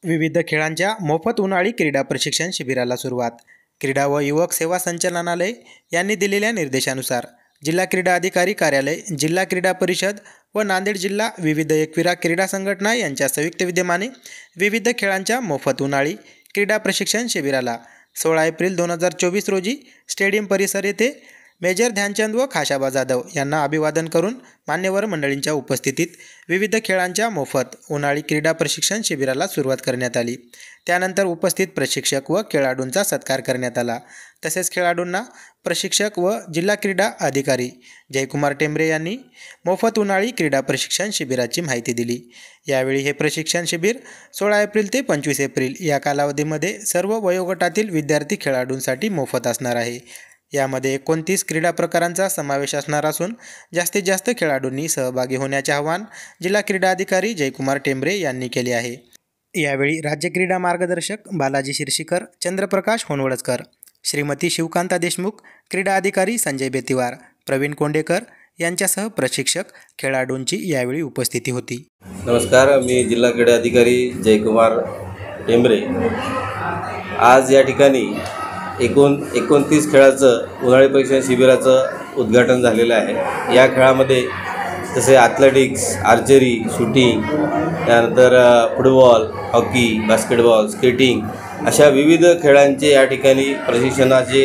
विविध खेळांच्या मोफत उन्हाळी क्रीडा प्रशिक्षण शिबिराला सुरुवात। क्रीडा व युवक सेवा संचालनालय यांनी दिलेल्या निर्देशानुसार जिल्हा क्रीडा अधिकारी कार्यालय, जिल्हा क्रीडा परिषद व नांदेड जिल्हा विविध एकविरा क्रीडा संघटना यांच्या संयुक्त विद्यमाने विविध खेळांच्या मोफत उन्हाळी क्रीडा प्रशिक्षण शिबिराला 16 एप्रिल 2024 रोजी स्टेडियम परिसर येथे मेजर ध्यानचंद व खाशाबा जाधव यांना अभिवादन करून मान्यवर मंडळींच्या उपस्थितीत विविध खेळांच्या मोफत उन्हाळी क्रीडा प्रशिक्षण शिबिराला सुरुवात करण्यात आली। त्यानंतर उपस्थित प्रशिक्षक व खेळाडूंचा सत्कार करण्यात आला। तसेच खेळाडूंना प्रशिक्षक व जिल्हा क्रीडा अधिकारी जयकुमार टेंबरे यांनी मोफत उन्हाळी क्रीडा प्रशिक्षण शिबिराची माहिती दिली। यावेळी हे प्रशिक्षण शिबिर 16 एप्रिल ते 25 एप्रिल या कालावधीमध्ये सर्व वयोगटातील विद्यार्थी खेळाडूंसाठी मोफत असणार आहे। यामध्ये 29 क्रीडा प्रकारांचा समावेश असणार असून जास्तीत जास्त खेळाडूंनी सहभागी होण्याचे आवाहन जिल्हा क्रीडा अधिकारी जयकुमार टेंबरे यांनी केले आहे। यावेळी राज्य क्रीडा मार्गदर्शक बालाजी शिरशीकर, चंद्रप्रकाश होनवळकर, श्रीमती शिवकांता देशमुख, क्रीडा अधिकारी संजय बेतिवार, प्रवीण कोंडेकर यांच्यासह प्रशिक्षक खेळाडूंची यावेळी उपस्थिती होती। नमस्कार, मी जिल्हा क्रीडा अधिकारी जयकुमार टेंबरे। आज या ठिकाणी 29 खेळाचं उन्हाळी प्रशिक्षण शिबिराचं उद्घाटन झालेलं आहे। या खेळामध्ये जसे ॲथलेटिक्स, आर्चरी, शूटिंग, त्यानंतर फुटबॉल, हॉकी, बास्केटबॉल, स्केटिंग अशा विविध खेळांचे या ठिकाणी प्रशिक्षणाचे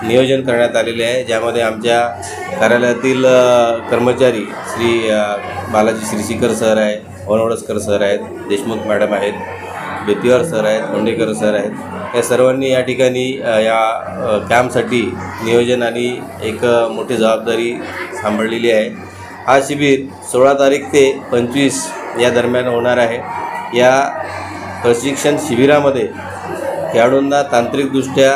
नियोजन करण्यात आलेले आहे, ज्यामध्ये आमच्या कार्यालयातील कर्मचारी श्री बालाजी शिरशीकर सर आहे, होनवळकर सर आहेत, देशमुख मॅडम आहेत, बेतिवार सर आहेत, कोंडेकर सर आहेत। या सर्वांनी या ठिकाणी या कॅम्पसाठी नियोजन आणि एक मोठी जबाबदारी सांभाळलेली आहे। हा शिबिर 16 तारीख ते 25 या दरम्यान होणार आहे। या प्रशिक्षण शिबिरामध्ये खेळाडूंना तांत्रिकदृष्ट्या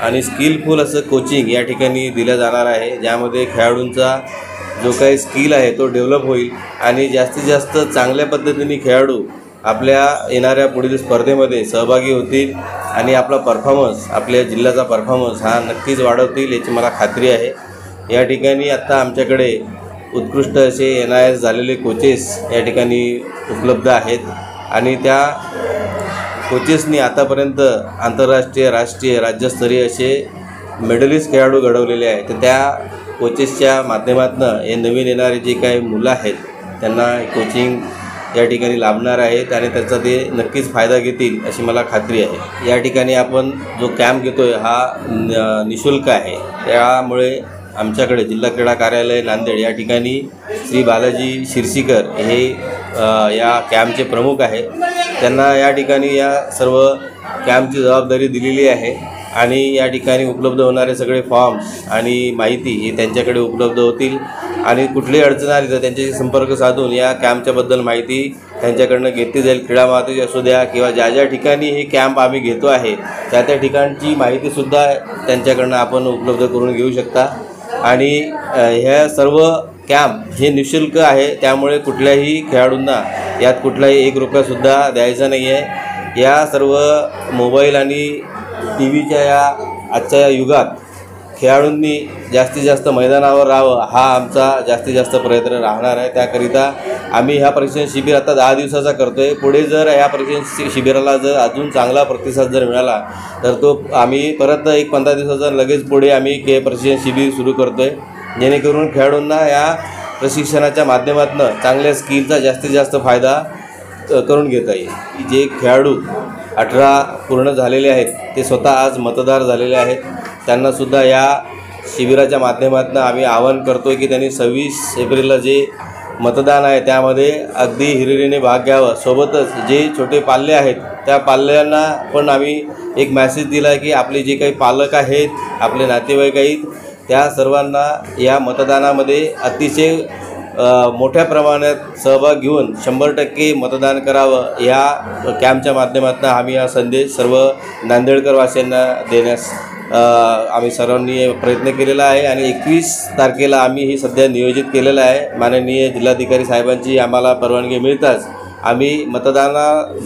आणि स्किलफुल असं कोचिंग या ठिकाणी दिलं जाणार आहे, ज्यामध्ये खेळाडूंचा जो काही स्किल आहे तो डेव्हलप होईल आणि जास्तीत जास्त चांगल्या पद्धतीने खेळाडू आपल्या येणाऱ्या पुढील स्पर्धेमध्ये सहभागी होतील आणि आपला परफॉर्मन्स, आपल्या जिल्ह्याचा परफॉर्मन्स हा नक्कीच वाढवतील याची मला खात्री आहे। या ठिकाणी आत्ता आमच्याकडे उत्कृष्ट असे NIS झालेले कोचेस या ठिकाणी उपलब्ध आहेत आणि त्या कोचेसनी आतापर्यंत आंतरराष्ट्रीय, राष्ट्रीय, राज्यस्तरीय असे मेडलिस्ट खेळाडू घडवलेले आहेत। तर त्या कोचेसच्या माध्यमातून हे नवीन येणारे जे काही मुलं आहेत त्यांना कोचिंग या ठिकाणी लाभणार आहेत आणि त्याचा ते नक्कीच फायदा घेतील अशी मला खात्री आहे। या ठिकाणी आपण जो कॅम्प घेतो आहे हा निःशुल्क आहे, त्यामुळे आमच्याकडे जिल्हा क्रीडा कार्यालय नांदेड या ठिकाणी श्री बालाजी शिरशीकर हे या कॅम्पचे प्रमुख आहे। त्यांना या ठिकाणी या सर्व कॅम्पची जबाबदारी दिलेली आहे आणि या ठिकाणी उपलब्ध होणारे सगळे फॉर्म्स आणि माहिती हे त्यांच्याकडे उपलब्ध होतील आणि कुठलीही अडचण आली तर त्यांच्याशी संपर्क साधून या कॅम्पच्याबद्दल माहिती त्यांच्याकडनं घेतली जाईल। क्रीडा माहिती असू द्या किंवा ज्या ज्या ठिकाणी हे कॅम्प आम्ही घेतो आहे त्या त्या ठिकाणची माहितीसुद्धा त्यांच्याकडनं आपण उपलब्ध करून घेऊ शकता आणि ह्या सर्व कॅम्प हे निःशुल्क आहे, त्यामुळे कुठल्याही खेळाडूंना यात कुठलाही 1 रुपयासुद्धा द्यायचा नाही आहे। या सर्व मोबाईल आणि TVच्या या आजच्या या युगात खेळाडूंनी जास्तीत जास्त मैदानावर राहावं हा आमचा जास्तीत जास्त प्रयत्न राहणार आहे। त्याकरिता आम्ही हा प्रशिक्षण शिबिर आता 10 दिवसाचा करतो आहे। पुढे जर ह्या प्रशिक्षण शिबिराला जर अजून चांगला प्रतिसाद जर मिळाला तर तो आम्ही परत एक 15 दिवसाचा लगेच पुढे आम्ही प्रशिक्षण शिबिर सुरू करतो आहे, जेणेकरून खेळाडूंना या प्रशिक्षणाच्या माध्यमातून चांगल्या स्किलचा जास्तीत जास्त फायदा करून घेता येईल। जे खेळाडू 18 पूर्ण झालेले आहेत ते स्वतः आज मतदार झालेले आहेत, त्यांनासुद्धा या शिबिराच्या माध्यमातून आम्ही आवाहन करतो आहे की त्यांनी 26 एप्रिलला जे मतदान आहे त्यामध्ये अगदी हिरिरीने भाग घ्यावा। सोबतच जे छोटे पाल्य आहेत त्या पाल्यांना पण आम्ही एक मेसेज दिला आहे की आपले जे काही पालक आहेत, आपले नातेवाईक आहेत, त्या सर्वांना या मतदानामध्ये अतिशय मोठ्या प्रमाणात सहभाग घेऊन 100% मतदान करावं। या कॅम्पच्या माध्यमातून आम्ही हा संदेश सर्व नांदेडकर वासियांना देण्यास आम्ही सर्वांनी प्रयत्न केलेला आहे आणि 21 तारखेला आम्ही ही सध्या नियोजित केलेलं आहे। माननीय जिल्हाधिकारी साहेबांची आम्हाला परवानगी मिळताच आम्ही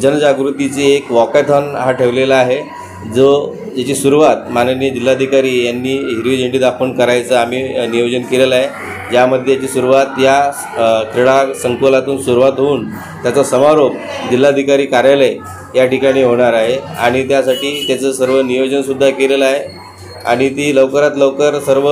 जनजागृतीची एक वॉकॅथॉन हा ठेवलेला आहे, याची सुरुवात माननीय जिल्हाधिकारी यांनी हिरवी झेंडी दाखवून करायचं आम्ही नियोजन केलेलं आहे। ज्यामध्ये याची सुरुवात या क्रीडा संकुलातून सुरुवात होऊन त्याचा समारोप जिल्हाधिकारी कार्यालय या ठिकाणी होणार आहे आणि त्यासाठी त्याचं सर्व नियोजनसुद्धा केलेलं आहे आणि ती लवकरात लवकर सर्व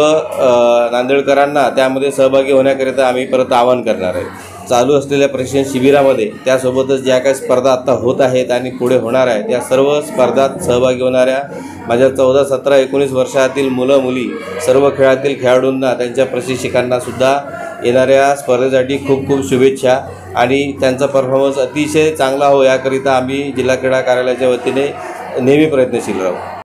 नांदेडकरांना त्यामध्ये सहभागी होण्याकरिता आम्ही परत आवाहन करणार आहे. चालू असलेल्या प्रशिक्षण शिबिरामध्ये त्यासोबतच ज्या काही स्पर्धा आत्ता होत आहेत आणि पुढे होणार आहे त्या सर्व स्पर्धात सहभागी होणाऱ्या माझ्या 14, 17, 19 वर्षातील मुलं मुली सर्व खेळातील खेळाडूंना त्यांच्या प्रशिक्षकांनासुद्धा येणाऱ्या स्पर्धेसाठी खूप खूप शुभेच्छा आणि त्यांचा परफॉर्मन्स अतिशय चांगला हो याकरिता आम्ही जिल्हा क्रीडा कार्यालयाच्या वतीने नेहमी प्रयत्नशील राहू.